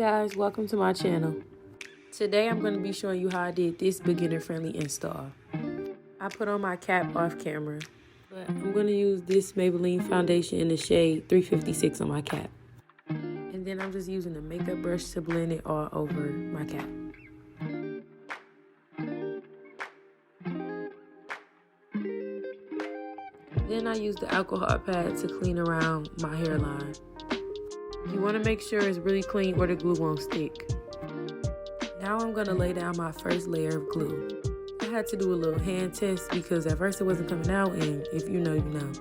guys, welcome to my channel. Today I'm going to be showing you how I did this beginner-friendly install. I put on my cap off camera, but I'm going to use this Maybelline foundation in the shade 356 on my cap. And then I'm just using a makeup brush to blend it all over my cap. Then I use the alcohol pad to clean around my hairline. You want to make sure it's really clean or the glue won't stick. Now I'm going to lay down my first layer of glue. I had to do a little hand test because at first it wasn't coming out, and if you know, you know.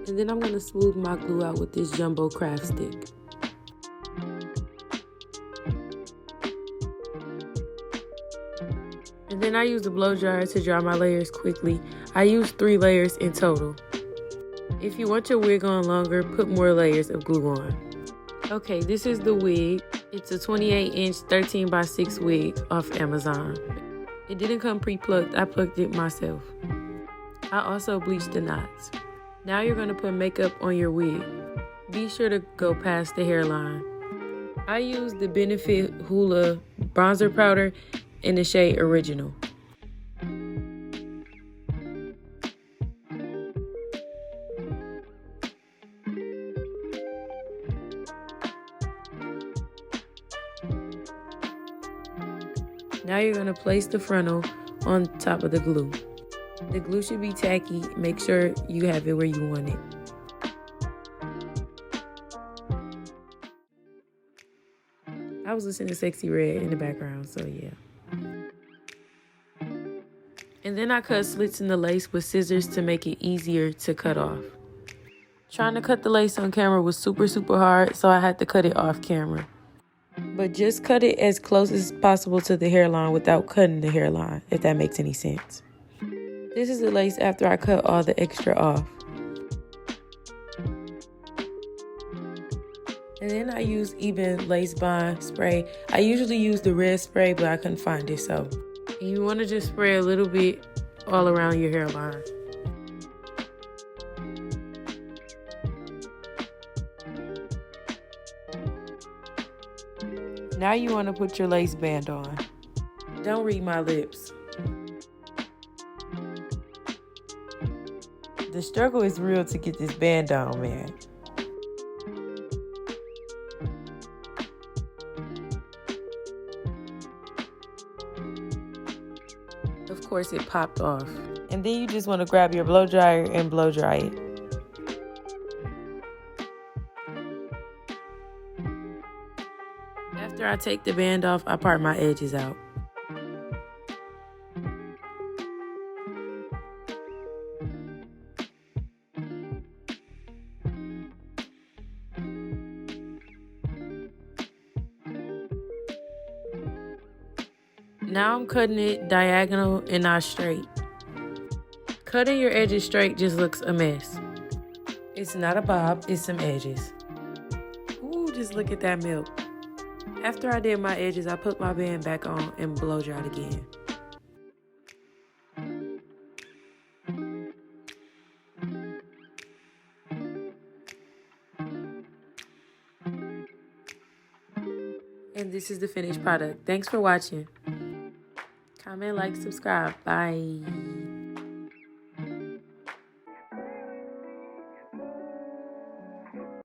And then I'm going to smooth my glue out with this jumbo craft stick. And then I use the blow dryer to dry my layers quickly. I use 3 layers in total. If you want your wig on longer, put more layers of glue on. Okay, this is the wig. It's a 28-inch 13x6 wig off Amazon. It didn't come pre-plucked, I plucked it myself. I also bleached the knots. Now you're gonna put makeup on your wig. Be sure to go past the hairline. I used the Benefit Hoola bronzer powder in the shade Original. Now you're going to place the frontal on top of the glue. The glue should be tacky. Make sure you have it where you want it. I was listening to Sexy Red in the background, so yeah. And then I cut slits in the lace with scissors to make it easier to cut off. Trying to cut the lace on camera was super hard, so I had to cut it off camera. But just cut it as close as possible to the hairline without cutting the hairline, if that makes any sense. This is the lace after I cut all the extra off. And then I use Even Lace Bond spray. I usually use the red spray, but I couldn't find it, so. And you want to just spray a little bit all around your hairline. Now you want to put your lace band on. Don't read my lips. The struggle is real to get this band on, man. Of course, it popped off. And then you just want to grab your blow dryer and blow dry it. After I take the band off, I part my edges out. Now I'm cutting it diagonal and not straight. Cutting your edges straight just looks a mess. It's not a bob, it's some edges. Ooh, just look at that milk. After I did my edges, I put my band back on and blow dried again. And this is the finished product. Thanks for watching. Comment, like, subscribe. Bye.